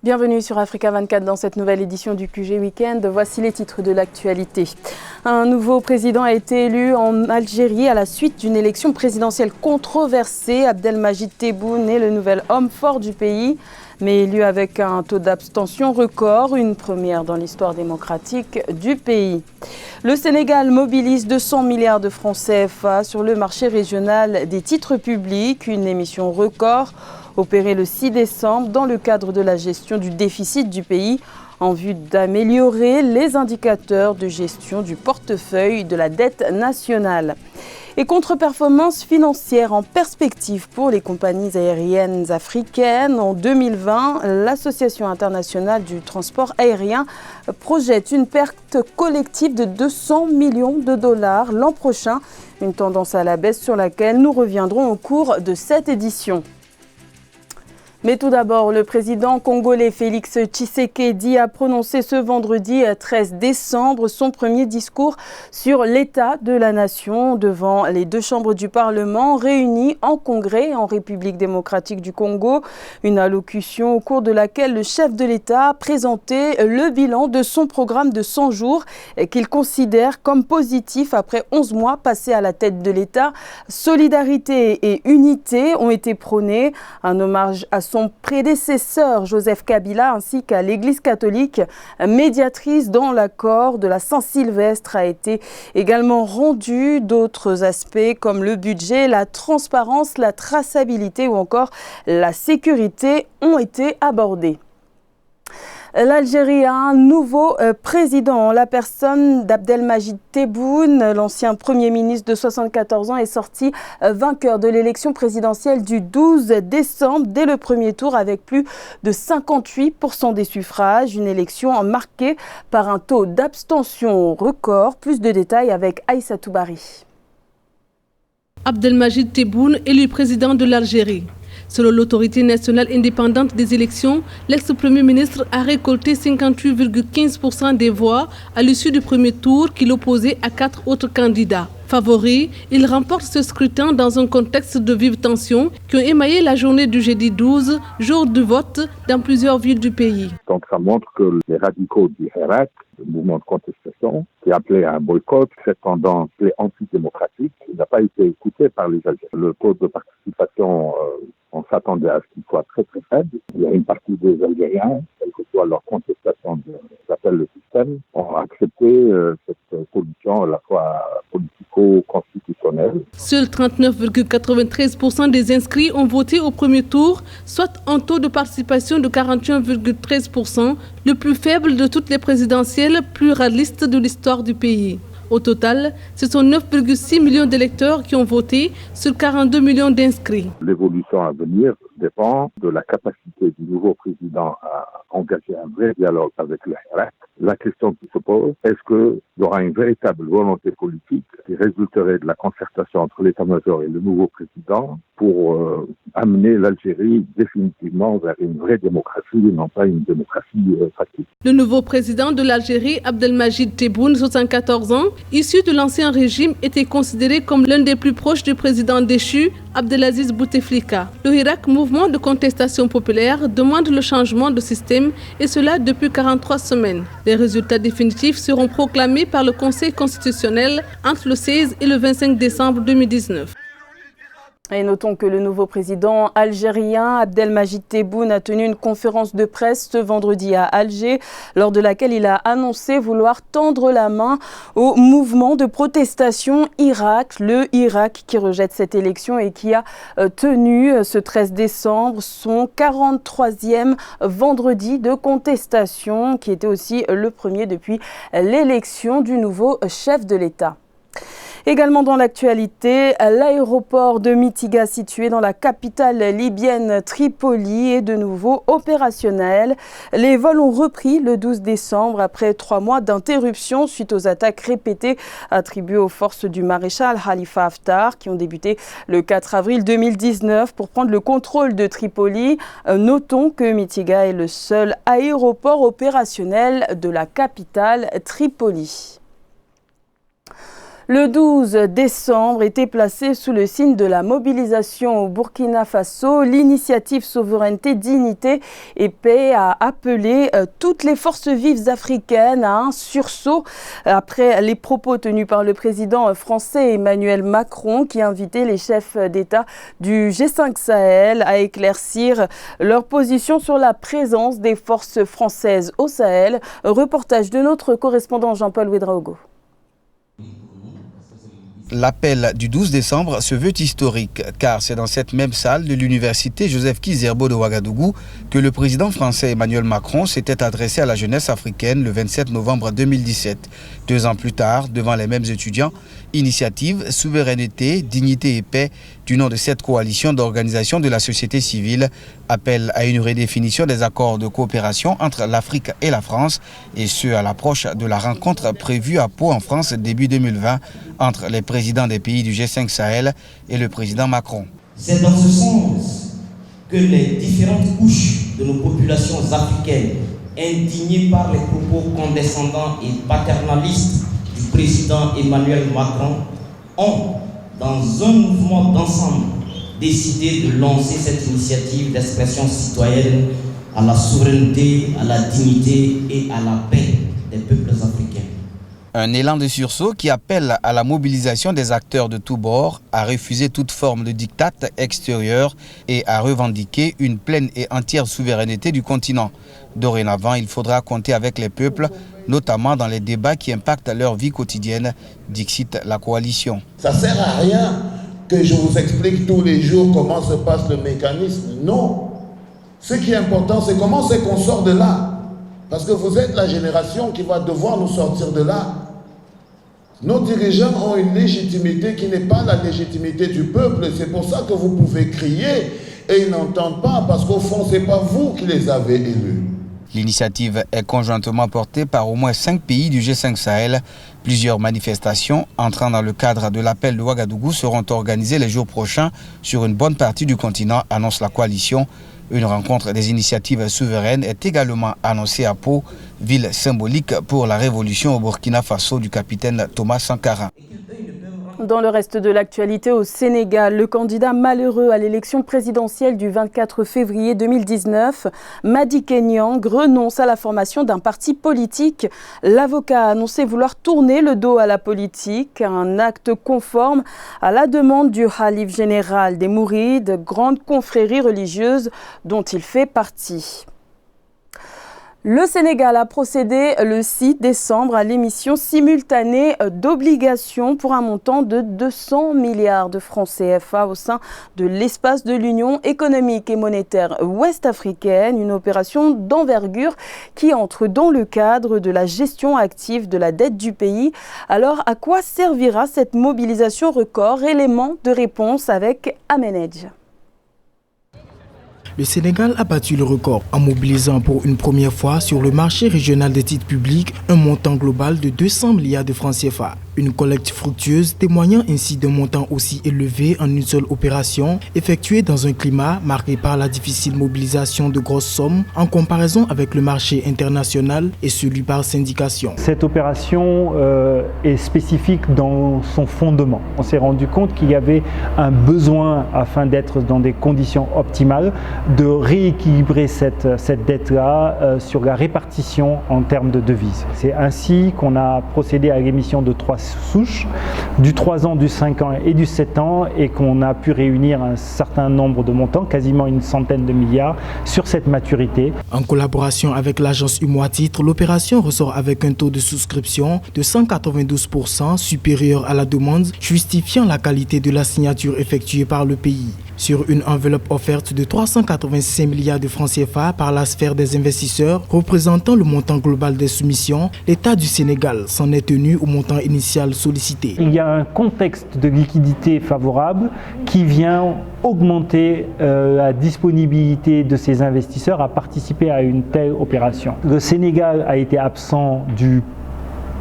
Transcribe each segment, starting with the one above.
Bienvenue sur Africa 24 dans cette nouvelle édition du QG Weekend. Voici les titres de l'actualité. Un nouveau président a été élu en Algérie à la suite d'une élection présidentielle controversée. Abdelmajid Tebboune est le nouvel homme fort du pays, mais élu avec un taux d'abstention record, une première dans l'histoire démocratique du pays. Le Sénégal mobilise 200 milliards de francs CFA sur le marché régional des titres publics, une émission record opérée le 6 décembre dans le cadre de la gestion du déficit du pays en vue d'améliorer les indicateurs de gestion du portefeuille de la dette nationale. Et contre-performance financière en perspective pour les compagnies aériennes africaines. En 2020, l'Association internationale du transport aérien projette une perte collective de 200 millions de dollars l'an prochain. Une tendance à la baisse sur laquelle nous reviendrons au cours de cette édition. Mais tout d'abord, le président congolais Félix Tshisekedi a prononcé ce vendredi 13 décembre son premier discours sur l'état de la nation devant les deux chambres du Parlement réunies en congrès en République démocratique du Congo. Une allocution au cours de laquelle le chef de l'État a présenté le bilan de son programme de 100 jours qu'il considère comme positif après 11 mois passés à la tête de l'État. Solidarité et unité ont été prônées, un hommage à son prédécesseur Joseph Kabila ainsi qu'à l'Église catholique, médiatrice dans l'accord de la Saint-Sylvestre, a été également rendu. D'autres aspects comme le budget, la transparence, la traçabilité ou encore la sécurité ont été abordés. L'Algérie a un nouveau président. La personne d'Abdelmajid Tebboune, l'ancien Premier ministre de 74 ans, est sorti vainqueur de l'élection présidentielle du 12 décembre dès le premier tour avec plus de 58% des suffrages. Une élection marquée par un taux d'abstention record. Plus de détails avec Aïssatou Bari. Abdelmajid Tebboune, élu président de l'Algérie. Selon l'autorité nationale indépendante des élections, l'ex-premier ministre a récolté 58,15% des voix à l'issue du premier tour qu'il opposait à 4 autres candidats. Favori, il remporte ce scrutin dans un contexte de vives tensions qui ont émaillé la journée du jeudi 12, jour du vote, dans plusieurs villes du pays. Donc ça montre que les radicaux du Hirak, le mouvement de contestation, qui appelait à un boycott, cette tendance antidémocratique, n'a pas été écouté par les Algériens. Le taux de participation, on s'attendait à ce qu'il soit très très faible. Il y a une partie des Algériens, quelle que soit leur contestation de ce qu'on appelle le système, ont accepté cette solution à la fois politico-constitutionnelle. Seuls 39,93% des inscrits ont voté au premier tour, soit un taux de participation de 41,13%, le plus faible de toutes les présidentielles pluralistes de l'histoire du pays. Au total, ce sont 9,6 millions d'électeurs qui ont voté sur 42 millions d'inscrits. L'évolution à venir dépend de la capacité du nouveau président à engager un vrai dialogue avec le Hirak. La question qui se pose, est-ce qu'il y aura une véritable volonté politique qui résulterait de la concertation entre l'état-major et le nouveau président pour amener l'Algérie définitivement vers une vraie démocratie et non pas une démocratie facile. Le nouveau président de l'Algérie, Abdelmajid Tebboune, 74 ans, issu de l'ancien régime, était considéré comme l'un des plus proches du président déchu, Abdelaziz Bouteflika. Le Hirak, mouvement de contestation populaire, demande le changement de système et cela depuis 43 semaines. Les résultats définitifs seront proclamés par le Conseil constitutionnel entre le 16 et le 25 décembre 2019. Et notons que le nouveau président algérien Abdelmajid Tebboune a tenu une conférence de presse ce vendredi à Alger, lors de laquelle il a annoncé vouloir tendre la main au mouvement de protestation Hirak, le Hirak qui rejette cette élection et qui a tenu ce 13 décembre son 43e vendredi de contestation, qui était aussi le premier depuis l'élection du nouveau chef de l'État. Également dans l'actualité, l'aéroport de Mitiga situé dans la capitale libyenne Tripoli est de nouveau opérationnel. Les vols ont repris le 12 décembre après 3 mois d'interruption suite aux attaques répétées attribuées aux forces du maréchal Khalifa Haftar qui ont débuté le 4 avril 2019 pour prendre le contrôle de Tripoli. Notons que Mitiga est le seul aéroport opérationnel de la capitale Tripoli. Le 12 décembre était placé sous le signe de la mobilisation au Burkina Faso. L'initiative Souveraineté, Dignité et Paix a appelé toutes les forces vives africaines à un sursaut après les propos tenus par le président français Emmanuel Macron qui invitait les chefs d'État du G5 Sahel à éclaircir leur position sur la présence des forces françaises au Sahel. Reportage de notre correspondant Jean-Paul Ouedraogo. L'appel du 12 décembre se veut historique, car c'est dans cette même salle de l'université Joseph Kizerbo de Ouagadougou que le président français Emmanuel Macron s'était adressé à la jeunesse africaine le 27 novembre 2017. 2 ans plus tard, devant les mêmes étudiants, Initiative, Souveraineté, Dignité et Paix, du nom de cette coalition d'organisations de la société civile, appelle à une redéfinition des accords de coopération entre l'Afrique et la France, et ce à l'approche de la rencontre prévue à Pau en France début 2020 entre les présidents des pays du G5 Sahel et le président Macron. C'est dans ce sens que les différentes couches de nos populations africaines, indignées par les propos condescendants et paternalistes du président Emmanuel Macron, ont, dans un mouvement d'ensemble, décidé de lancer cette initiative d'expression citoyenne à la souveraineté, à la dignité et à la paix des peuples africains. Un élan de sursaut qui appelle à la mobilisation des acteurs de tous bords, à refuser toute forme de diktat extérieur et à revendiquer une pleine et entière souveraineté du continent. Dorénavant, il faudra compter avec les peuples, notamment dans les débats qui impactent leur vie quotidienne, dixit la coalition. Ça ne sert à rien que je vous explique tous les jours comment se passe le mécanisme. Non. Ce qui est important, c'est comment c'est qu'on sort de là. Parce que vous êtes la génération qui va devoir nous sortir de là. Nos dirigeants ont une légitimité qui n'est pas la légitimité du peuple. C'est pour ça que vous pouvez crier et ils n'entendent pas parce qu'au fond, ce n'est pas vous qui les avez élus. L'initiative est conjointement portée par au moins 5 pays du G5 Sahel. Plusieurs manifestations entrant dans le cadre de l'appel de Ouagadougou seront organisées les jours prochains sur une bonne partie du continent, annonce la coalition. Une rencontre des initiatives souveraines est également annoncée à Pau, ville symbolique pour la révolution au Burkina Faso du capitaine Thomas Sankara. Dans le reste de l'actualité au Sénégal, le candidat malheureux à l'élection présidentielle du 24 février 2019, Madické Niang, renonce à la formation d'un parti politique. L'avocat a annoncé vouloir tourner le dos à la politique, un acte conforme à la demande du Khalif général des Mourides, grande confrérie religieuse dont il fait partie. Le Sénégal a procédé le 6 décembre à l'émission simultanée d'obligations pour un montant de 200 milliards de francs CFA au sein de l'espace de l'Union économique et monétaire ouest-africaine, une opération d'envergure qui entre dans le cadre de la gestion active de la dette du pays. Alors, à quoi servira cette mobilisation record? Élément de réponse avec Amenedj. Le Sénégal a battu le record en mobilisant pour une première fois sur le marché régional des titres publics un montant global de 200 milliards de francs CFA. Une collecte fructueuse témoignant ainsi d'un montant aussi élevé en une seule opération, effectuée dans un climat marqué par la difficile mobilisation de grosses sommes en comparaison avec le marché international et celui par syndication. Cette opération est spécifique dans son fondement. On s'est rendu compte qu'il y avait un besoin, afin d'être dans des conditions optimales, de rééquilibrer cette dette-là sur la répartition en termes de devises. C'est ainsi qu'on a procédé à l'émission de 3 souches, du 3 ans, du 5 ans et du 7 ans, et qu'on a pu réunir un certain nombre de montants, quasiment une centaine de milliards, sur cette maturité. En collaboration avec l'agence UMOA Titres, l'opération ressort avec un taux de souscription de 192% supérieur à la demande, justifiant la qualité de la signature effectuée par le pays. Sur une enveloppe offerte de 385 milliards de francs CFA par la sphère des investisseurs, représentant le montant global des soumissions, l'État du Sénégal s'en est tenu au montant initial sollicité. Il y a un contexte de liquidité favorable qui vient augmenter la disponibilité de ces investisseurs à participer à une telle opération. Le Sénégal a été absent du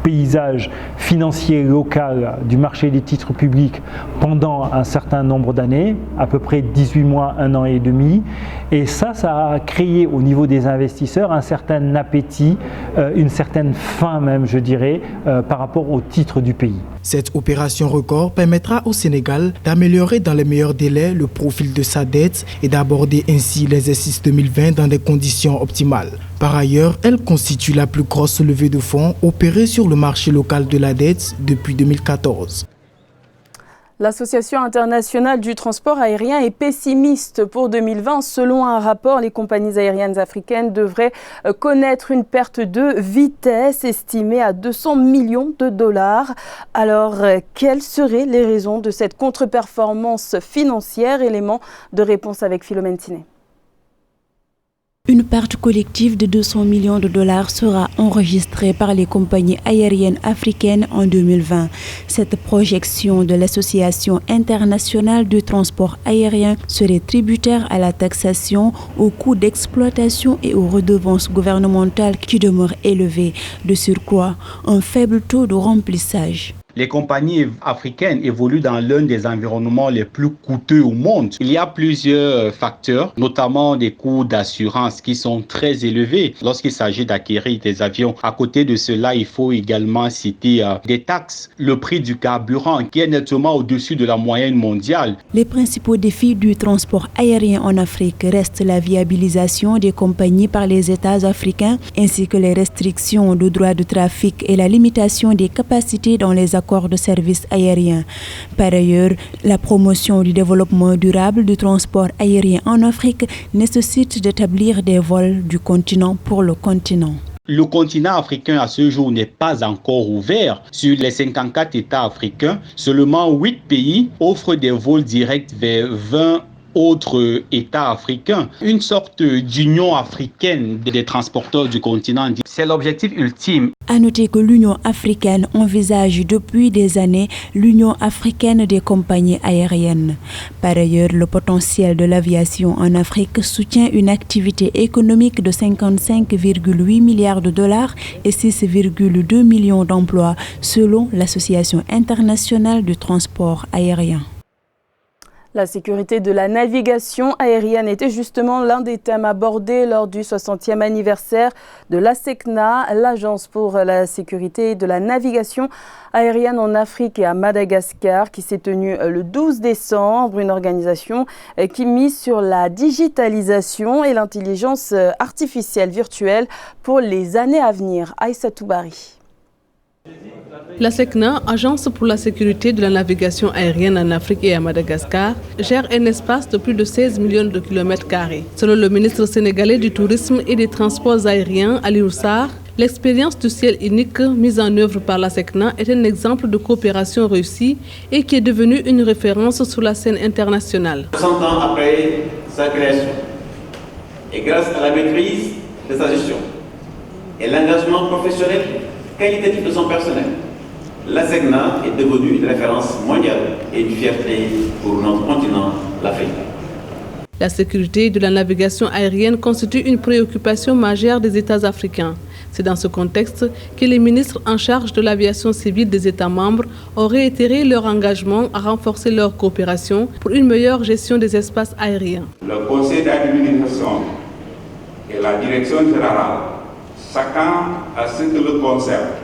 paysage financier local du marché des titres publics pendant un certain nombre d'années, à peu près 18 mois, 1 an et demi. Et ça a créé au niveau des investisseurs un certain appétit, une certaine faim même, je dirais, par rapport aux titres du pays. Cette opération record permettra au Sénégal d'améliorer dans les meilleurs délais le profil de sa dette et d'aborder ainsi l'exercice 2020 dans des conditions optimales. Par ailleurs, elle constitue la plus grosse levée de fonds opérée sur le marché local de la dette depuis 2014. L'Association internationale du transport aérien est pessimiste pour 2020. Selon un rapport, les compagnies aériennes africaines devraient connaître une perte de vitesse estimée à 200 millions de dollars. Alors, quelles seraient les raisons de cette contre-performance financière? Élément de réponse avec Philomène Tiné. Une perte collective de 200 millions de dollars sera enregistrée par les compagnies aériennes africaines en 2020. Cette projection de l'Association internationale du transport aérien serait tributaire à la taxation, aux coûts d'exploitation et aux redevances gouvernementales qui demeurent élevés. De surcroît, un faible taux de remplissage. Les compagnies africaines évoluent dans l'un des environnements les plus coûteux au monde. Il y a plusieurs facteurs, notamment des coûts d'assurance qui sont très élevés lorsqu'il s'agit d'acquérir des avions. À côté de cela, il faut également citer des taxes, le prix du carburant qui est nettement au-dessus de la moyenne mondiale. Les principaux défis du transport aérien en Afrique restent la viabilisation des compagnies par les États africains ainsi que les restrictions de droits de trafic et la limitation des capacités dans les accords de services aériens. Par ailleurs, la promotion du développement durable du transport aérien en Afrique nécessite d'établir des vols du continent pour le continent. Le continent africain à ce jour n'est pas encore ouvert. Sur les 54 États africains, seulement 8 pays offrent des vols directs vers 20 autres États africains. Une sorte d'union africaine des transporteurs du continent. C'est l'objectif ultime. À noter que l'Union africaine envisage depuis des années l'Union africaine des compagnies aériennes. Par ailleurs, le potentiel de l'aviation en Afrique soutient une activité économique de 55,8 milliards de dollars et 6,2 millions d'emplois selon l'Association internationale du transport aérien. La sécurité de la navigation aérienne était justement l'un des thèmes abordés lors du 60e anniversaire de l'ASECNA, l'Agence pour la sécurité de la navigation aérienne en Afrique et à Madagascar, qui s'est tenue le 12 décembre, une organisation qui mise sur la digitalisation et l'intelligence artificielle virtuelle pour les années à venir. Aïssatou Bari. L'ASECNA, Agence pour la sécurité de la navigation aérienne en Afrique et à Madagascar, gère un espace de plus de 16 millions de kilomètres carrés. Selon le ministre sénégalais du Tourisme et des Transports aériens, Aliou Sarr, l'expérience du ciel unique mise en œuvre par l'ASECNA est un exemple de coopération réussie et qui est devenue une référence sur la scène internationale. 60 ans après sa création, et grâce à la maîtrise de sa gestion et l'engagement professionnel qualitatif de son personnel, l'ASECNA est devenue une référence mondiale et une fierté pour notre continent, l'Afrique. La sécurité de la navigation aérienne constitue une préoccupation majeure des États africains. C'est dans ce contexte que les ministres en charge de l'aviation civile des États membres ont réitéré leur engagement à renforcer leur coopération pour une meilleure gestion des espaces aériens. Le conseil d'administration et la direction générale, chacun à ce que le concept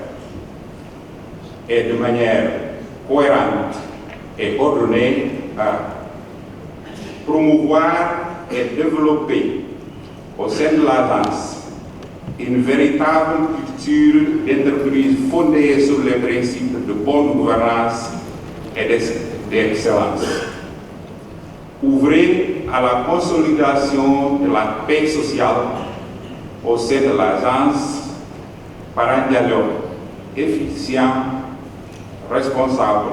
est de manière cohérente et ordonnée à promouvoir et développer au sein de l'agence une véritable culture d'entreprise fondée sur les principes de bonne gouvernance et d'excellence. Ouvrez à la consolidation de la paix sociale au sein de l'agence par un dialogue efficient, responsable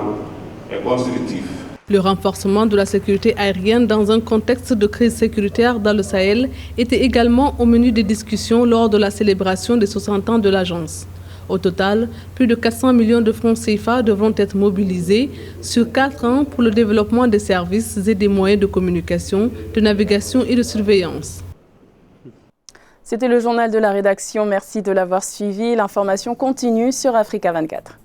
et constructif. Le renforcement de la sécurité aérienne dans un contexte de crise sécuritaire dans le Sahel était également au menu des discussions lors de la célébration des 60 ans de l'agence. Au total, plus de 400 millions de francs CFA devront être mobilisés sur 4 ans pour le développement des services et des moyens de communication, de navigation et de surveillance. C'était le journal de la rédaction. Merci de l'avoir suivi. L'information continue sur Africa 24.